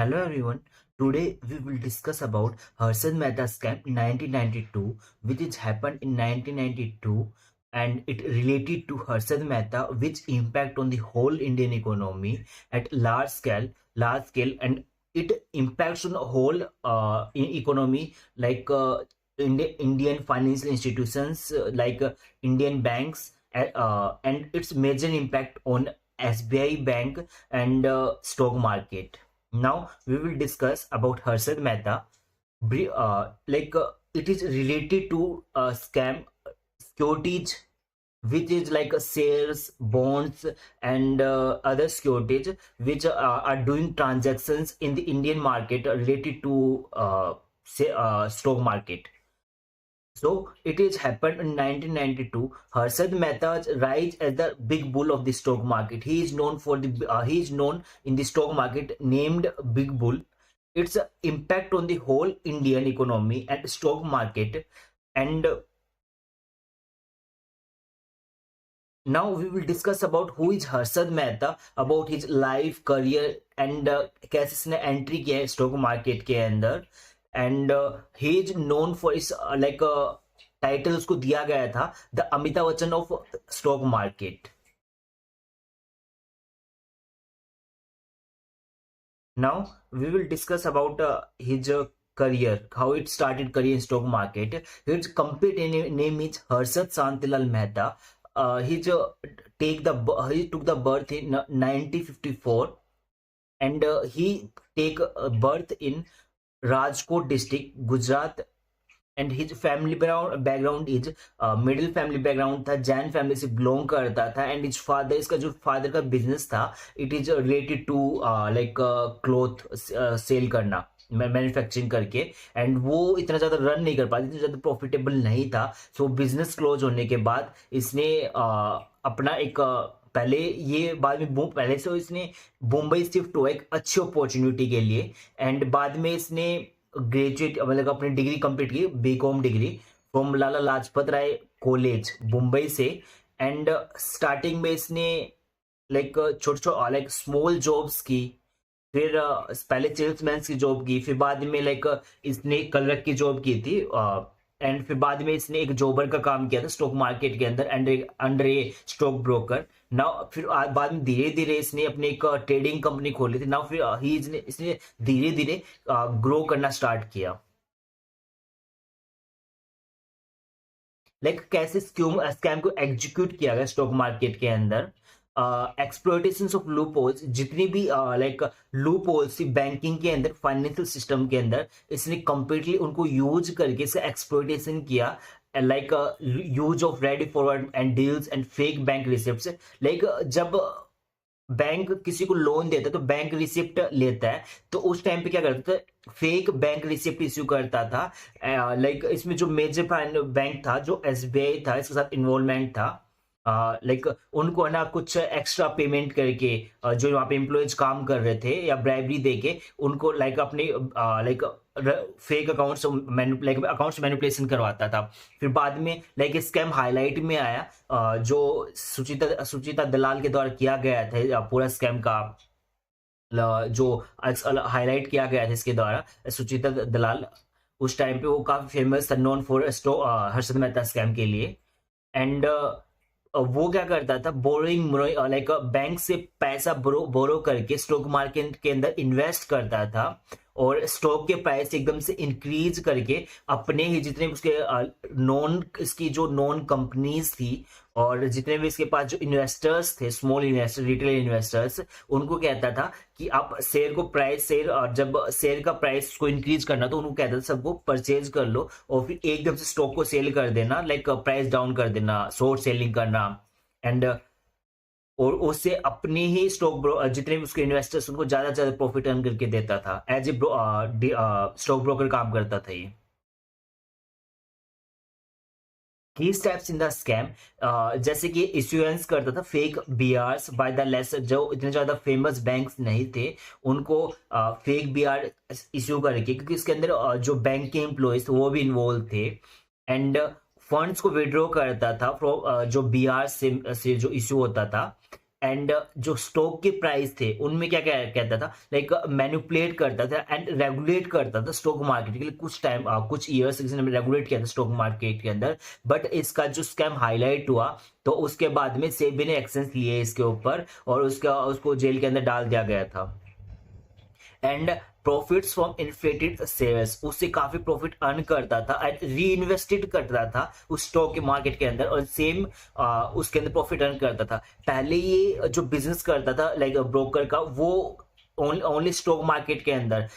Hello everyone. Today we will discuss about Harshad Mehta scam 1992, which is happened in 1992, and it related to Harshad Mehta, which impact on the whole Indian economy at large scale, and it impacts on the whole economy like Indian financial institutions Indian banks, and its major impact on SBI Bank and stock market. Now we will discuss about Harshad Mehta. It is related to scam securities, which is like shares, bonds, and other securities which are doing transactions in the Indian market related to stock market. So it is happened in 1992. Harshad Mehta's rise as the big bull of the stock market. He is known in the stock market named Big Bull. Its impact on the whole Indian economy and stock market. And now we will discuss about who is Harshad Mehta, about his life, career, and कैसे इसने entry किया है stock market के अंदर. And he is known for इस title उसको दिया गया था the Amitabh Bachchan of stock market. Now we will discuss about his career, how it started career in stock market. His complete name is Harshad Shantilal Mehta. He took the birth in 1954, and he take birth in Rajkot district, Gujarat. And his family background is middle family background था, Jain family से belong करता था. And is father, इसका जो father का business था, it is related to like cloth sale करना, manufacturing करके. एंड वो इतना ज़्यादा रन नहीं कर पाती, इतना ज़्यादा प्रॉफिटेबल नहीं था. सो बिजनेस क्लोज होने के बाद इसने अपना एक पहले ये बाद में पहले से इसने मुंबई शिफ्ट हुआ एक अच्छी अपॉर्चुनिटी के लिए. एंड बाद में इसने ग्रेजुएट मतलब अपनी डिग्री कंप्लीट की, BCom degree from Lala Lajpat Rai college Mumbai से. एंड स्टार्टिंग में इसने लाइक छोटे लाइक स्मॉल जॉब्स की, फिर पहले सेल्समैन की जॉब की, फिर बाद में लाइक इसने क्लर्क की जॉब की थी. एंड फिर बाद में इसने एक जॉबर का काम किया था स्टॉक मार्केट के अंदर अंडर ए स्टॉक ब्रोकर. नाउ फिर बाद में धीरे धीरे इसने अपनी एक ट्रेडिंग कंपनी खोली थी. नाउ फिर इसने धीरे धीरे ग्रो करना स्टार्ट किया. लाइक कैसे स्कैम को एग्जीक्यूट किया गया स्टॉक मार्केट के अंदर. एक्सप्लॉयटेशन ऑफ लूप होल्स, जितनी भी लाइक लूप होल्स थी बैंकिंग के अंदर, फाइनेंशियल सिस्टम के अंदर, इसने कंप्लीटली उनको यूज करके इसका एक्सप्लॉयटेशन किया. Like use of ready forward and deals and fake bank receipts. Like जब बैंक किसी को लोन देता है तो बैंक रिसिप्ट लेता है, तो उस टाइम पे क्या करता था, फेक बैंक रिसिप्ट इश्यू करता था. लाइक इसमें जो मेजर बैंक था, जो एसबीआई था, इसके साथ इन्वॉल्वमेंट था. लाइक उनको है ना कुछ एक्स्ट्रा पेमेंट करके जो वहाँ पे एम्प्लॉयज काम कर रहे थे या ब्राइबरी देके उनको लाइक अपने लाइक फेक अकाउंट्स मैनिपुलेशन करवाता था. फिर बाद में लाइक स्कैम हाईलाइट में आया, जो सुचिता दलाल के द्वारा किया गया था पूरा स्कैम का, जो हाईलाइट किया गया था इसके द्वारा सुचिता दलाल. उस टाइम पे वो काफी फेमस था, non for Harshad Mehta scam के लिए. एंड वो क्या करता था, बोरोइंग लाइक बैंक से पैसा बोरो करके स्टॉक मार्केट के अंदर इन्वेस्ट करता था, और स्टॉक के प्राइस एकदम से इंक्रीज करके अपने ही जितने उसके इसकी जो नॉन कंपनीज थी, और जितने भी इसके पास जो इन्वेस्टर्स थे, स्मॉल इन्वेस्टर, रिटेल इन्वेस्टर्स, उनको कहता था कि आप जब शेयर का प्राइस को इंक्रीज करना, तो उनको कहता था सबको परचेज कर लो और फिर एकदम से स्टॉक को सेल कर देना, लाइक प्राइस डाउन कर देना, शॉर्ट सेलिंग करना. एंड और उससे अपने ही जितने भी उसके इन्वेस्टर्स, उनको ज्यादा से ज्यादा प्रॉफिट अर्न करके देता था. एज ए स्टॉक ब्रोकर काम करता था ये. की स्टेप्स इन द स्कैम, जैसे कि इश्यूएंस करता था फेक बीआरस बाय द लेसर, जो इतने ज्यादा फेमस बैंक्स नहीं थे उनको फेक बीआर इश्यू करके, क्योंकि इसके अंदर जो बैंक के एम्प्लॉयज वो भी इन्वॉल्व थे. एंड फंड्स को विड्रॉ करता था फ्रॉम जो बीआर से जो इश्यू होता था. एंड जो स्टॉक के प्राइस थे उनमें क्या क्या कहता था, लाइक मैनिपुलेट करता था एंड रेगुलेट करता था स्टॉक मार्केट के लिए। कुछ टाइम कुछ ईयर्स इसने रेगुलेट किया था स्टॉक मार्केट के अंदर, बट इसका जो स्कैम हाईलाइट हुआ तो उसके बाद में सेबी ने एक्शंस लिए इसके ऊपर और उसको जेल के अंदर डाल दिया गया था। And profits from inflated shares, उससे काफी प्रॉफिट अर्न करता था एंड री इन्वेस्टेड करता था उस स्टॉक के मार्केट के अंदर और सेम उसके अंदर प्रॉफिट अर्न करता था। पहले ये जो बिजनेस करता था लाइक ब्रोकर का, वो ओनली स्टॉक मार्केट के अंदर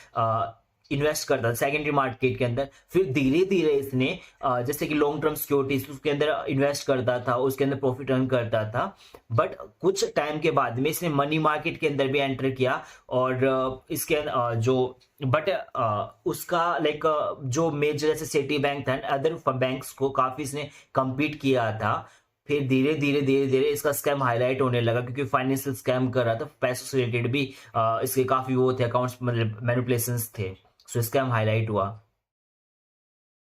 इन्वेस्ट करता था, सेकेंडरी मार्केट के अंदर। फिर धीरे धीरे इसने जैसे कि लॉन्ग टर्म सिक्योरिटीज उसके अंदर इन्वेस्ट करता था, उसके अंदर प्रॉफिट अर्न करता था। बट कुछ टाइम के बाद में इसने मनी मार्केट के अंदर भी एंटर किया और इसके जो बट उसका लाइक जो मेजर जैसे सिटी बैंक था, अदर बैंक्स को काफी इसने कम्पीट किया था। फिर धीरे धीरे इसका स्कैम हाईलाइट होने लगा क्योंकि फाइनेंशियल स्कैम कर रहा था, पैसों से रिलेटेड भी इसके काफी वो थे, अकाउंट्स मतलब मैनिपुलेशंस थे। सो स्कैम हाईलाइट हुआ।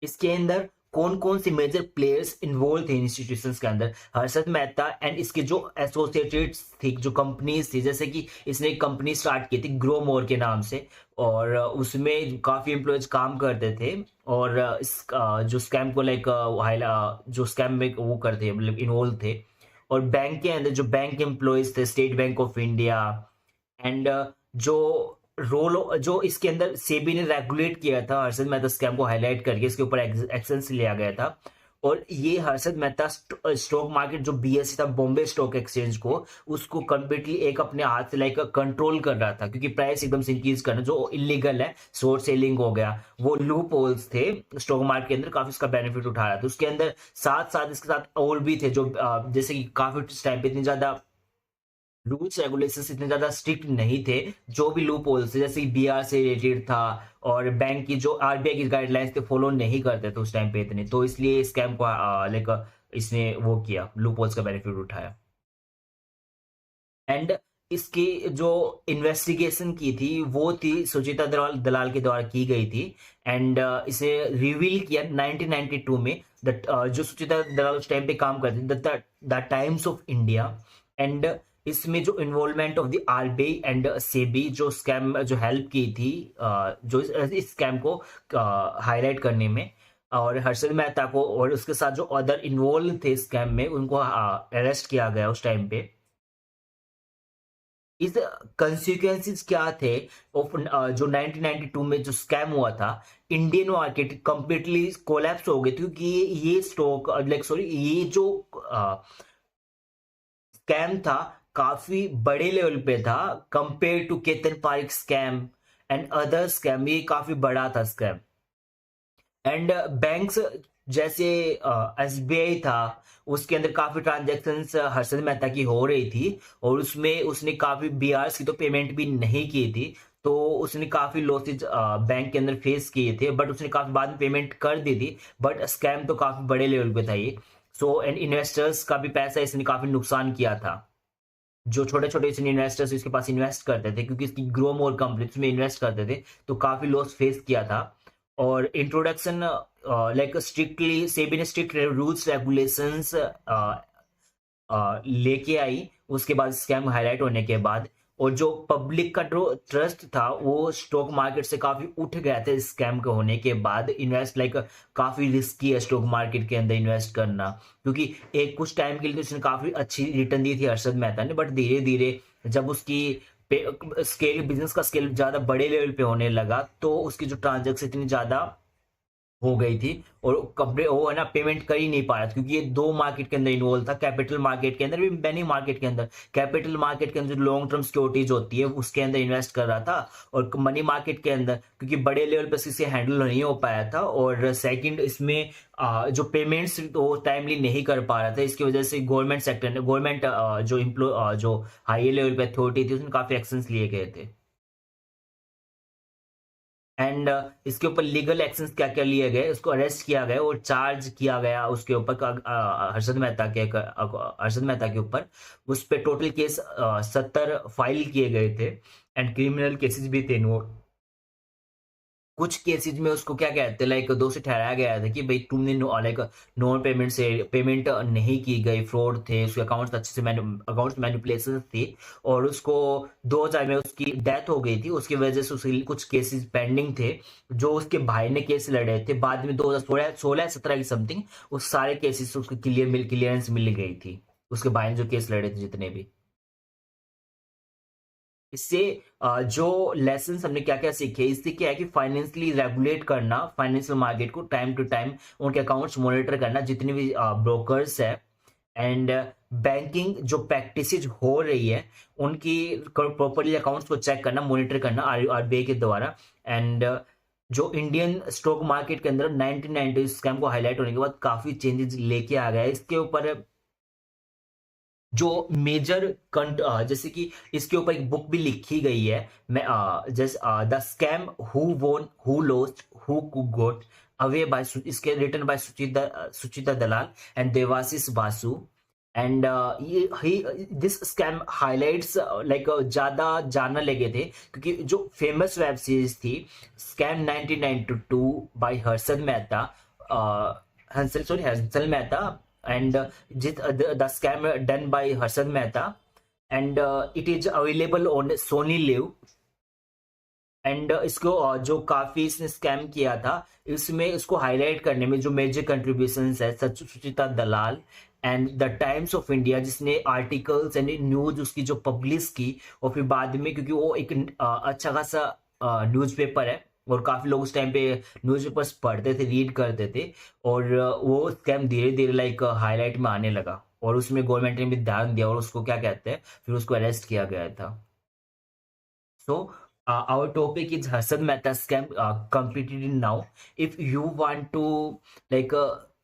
इसके अंदर कौन कौन से मेजर प्लेयर्स इन्वॉल्व थे इंस्टीट्यूशंस के अंदर, हर्षद मेहता एंड इसके जो एसोसिएटेड्स थी, जो कंपनीज थी, जैसे कि इसने एक कंपनी स्टार्ट की थी ग्रो मोर के नाम से और उसमें काफी एम्प्लॉयज काम करते थे और इस जो स्कैम को लाइक जो स्कैम में वो करते मतलब इन्वॉल्व थे। और बैंक के अंदर जो बैंक एम्प्लॉयज थे, state bank of India and जो रोल जो इसके अंदर सेबी ने रेगुलेट किया था हर्षद मेहता स्कैम को हाईलाइट करके इसके ऊपर एक्शन लिया गया था। और ये हर्षद मेहता स्टॉक मार्केट जो बीएसई था, बॉम्बे स्टॉक एक्सचेंज को, उसको कंप्लीटली एक अपने हाथ से लाइक कंट्रोल कर रहा था क्योंकि प्राइस एकदम से इंक्रीज करना जो इलीगल है, शॉर्ट सेलिंग हो गया, वो लूप होल्स थे स्टॉक मार्केट के अंदर, काफी इसका बेनिफिट उठा रहा था। उसके अंदर साथ साथ इसके साथ और भी थे जो जैसे कि काफी टाइम पे इतनी ज्यादा रूल्स रेगुलेशंस इतने ज्यादा स्ट्रिक्ट नहीं थे, जो भी लूप होल्स थे जैसे बीआर से रिलेटेड था और बैंक की जो आरबीआई की गाइडलाइंस थे फॉलो नहीं करते थे उस टाइम पे इतने, तो इसलिए स्कैम को लाइक इसने वो किया, लूप होल्स का बेनिफिट उठाया। एंड इसकी जो इन्वेस्टिगेशन की थी वो थी सुचिता दलाल के द्वारा की गई थी एंड इसे रिवील किया 1992 में जो सुचिता दलाल उस टाइम पे काम करती थी the Times of India. And इसमें जो involvement of the RBI and SEBI जो स्कैम जो हेल्प की थी जो इस स्कैम को हाईलाइट करने में, और हर्षद मेहता को और उसके साथ जो अदर इन्वॉल्व थे स्कैम में उनको अरेस्ट किया गया उस टाइम पे। इस कंसिक्वेंसेस क्या थे ऑफ जो 1992 में जो स्कैम हुआ था, इंडियन मार्केट कंप्लीटली कोलैप्स हो गई थी क्योंकि ये स्टॉक लाइक सॉरी ये जो स्कैम था काफी बड़े लेवल पे था compare to Ketan Parekh scam and other scam, ये काफी बड़ा था स्कैम। एंड बैंक्स जैसे एसबीआई था उसके अंदर काफी ट्रांजैक्शंस हर्षद मेहता की हो रही थी और उसमें उसने काफी बीआर की तो पेमेंट भी नहीं की थी, तो उसने काफी लॉसेज बैंक के अंदर फेस किए थे, बट उसने काफी बाद में पेमेंट कर दी थी, बट स्कैम तो काफी बड़े लेवल पे था ये। सो एंड इन्वेस्टर्स का भी पैसा इसने काफी नुकसान किया था, जो छोटे छोटे इसने इन्वेस्टर्स इसके पास इन्वेस्ट करते थे क्योंकि इसकी ग्रो मोर कंपनीज में इन्वेस्ट करते थे, तो काफी लॉस फेस किया था। और इंट्रोडक्शन लाइक स्ट्रिक्टली सेबी ने स्ट्रिक्ट रूल्स रेगुलेशंस लेके आई उसके बाद स्कैम हाईलाइट होने के बाद, और जो पब्लिक का जो ट्रस्ट था वो स्टॉक मार्केट से काफी उठ गया था स्कैम के होने के बाद। इन्वेस्ट लाइक काफी रिस्की है स्टॉक मार्केट के अंदर इन्वेस्ट करना, क्योंकि एक कुछ टाइम के लिए तो उसने काफी अच्छी रिटर्न दी थी हर्षद मेहता ने, बट धीरे धीरे जब उसकी स्केल बिजनेस का स्केल ज्यादा बड़े लेवल पे होने लगा तो उसकी जो ट्रांजेक्शन इतनी ज्यादा हो गई थी और कपड़े वो है ना पेमेंट कर ही नहीं पाया क्योंकि ये दो मार्केट के अंदर इन्वॉल्व था, कैपिटल मार्केट के अंदर भी, मनी मार्केट के अंदर। कैपिटल मार्केट के अंदर लॉन्ग टर्म सिक्योरिटीज होती है उसके अंदर इन्वेस्ट कर रहा था, और मनी मार्केट के अंदर क्योंकि बड़े लेवल पर इसे हैंडल नहीं हो पाया था, और सेकंड इसमें जो पेमेंट्स तो टाइमली नहीं कर पा रहा था, इसकी वजह से गवर्नमेंट सेक्टर ने गवर्नमेंट जो हाई लेवल पे अथॉरिटी थी उसने काफी एक्शन लिए गए थे। एंड इसके ऊपर लीगल एक्शंस क्या क्या लिए गए, उसको अरेस्ट किया गया और चार्ज किया गया उसके ऊपर हर्षद मेहता के ऊपर। उस पे टोटल केस 70 फाइल किए गए थे एंड क्रिमिनल केसेस भी थे कुछ केसेस में उसको क्या कहते हैं लाइक दोषी ठहराया गया था कि भाई तुमने लाइक नॉन पेमेंट से पेमेंट नहीं की गई, फ्रॉड थे, उसके अकाउंट्स अच्छे से अकाउंट्स मैनिपुलेशन थी, और उसको 2000 में उसकी डेथ हो गई थी। उसकी वजह से उसके कुछ केसेस पेंडिंग थे जो उसके भाई ने केस लड़े थे। बाद में 2016-17 की समथिंग उस सारे केसेस उसको क्लियरेंस मिल गई थी, उसके भाई ने जो केस लड़े थे जितने भी। इससे जो लेसन हमने क्या क्या सीखे, इससे क्या है कि फाइनेंशियली रेगुलेट करना फाइनेंशियल मार्केट को, टाइम टू टाइम उनके अकाउंट्स मॉनिटर करना जितने भी ब्रोकर्स है, एंड बैंकिंग जो प्रैक्टिसेज हो रही है उनकी प्रॉपरली अकाउंट्स को चेक करना, मॉनिटर करना आरबीआई के द्वारा। एंड जो इंडियन स्टॉक मार्केट के अंदर 1990 स्कैम को हाईलाइट होने के बाद काफी चेंजेस लेके आ गया है। इसके ऊपर जो मेजर जैसे कि इसके ऊपर एक बुक भी लिखी गई है, मैं जैसे the scam who won who lost who got away by, इसके written by Sucheta Dalal and Debashis Basu. And this scam highlights like ज्यादा जानने लगे थे क्योंकि जो फेमस वेब सीरीज थी scam 1992 by Harshad Mehta, Hansal Mehta, and the scam done by Harshad Mehta, and it is available on Sony Live। And इसको जो काफी इसने स्कैम किया था, इसमें इसको हाईलाइट करने में जो मेजर कंट्रीब्यूशंस है Sucheta Dalal and the Times of India, जिसने आर्टिकल्स एंड न्यूज उसकी जो पब्लिश की, और फिर बाद में क्योंकि वो एक अच्छा खासा न्यूज़पेपर है और काफी लोग उस टाइम पे न्यूज़पेपर्स पढ़ते थे, रीड करते थे, और वो स्कैम धीरे धीरे लाइक हाईलाइट में आने लगा, और उसमें गवर्नमेंट ने भी ध्यान दिया और उसको क्या कहते हैं फिर उसको अरेस्ट किया गया था। सो our topic is Harshad Mehta scam completed now. If you want to like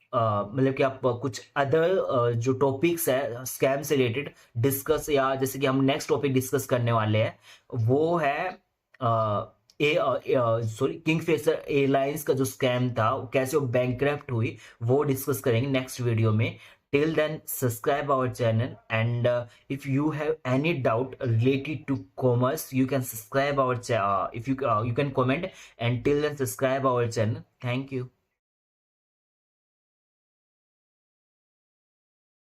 मतलब कि आप कुछ अदर जो टॉपिक्स है स्कैम से रिलेटेड डिस्कस, या जैसे कि हम नेक्स्ट टॉपिक डिस्कस करने वाले हैं वो है सॉरी किंगफिशर एयरलाइंस का जो स्कैम था कैसे वो बैंकक्रप्ट हुई, वो डिस्कस करेंगे नेक्स्ट वीडियो में। Till then, subscribe our channel, and if you have any doubt related to commerce, you can subscribe our channel. If you you can comment, and till then subscribe our channel. Thank you.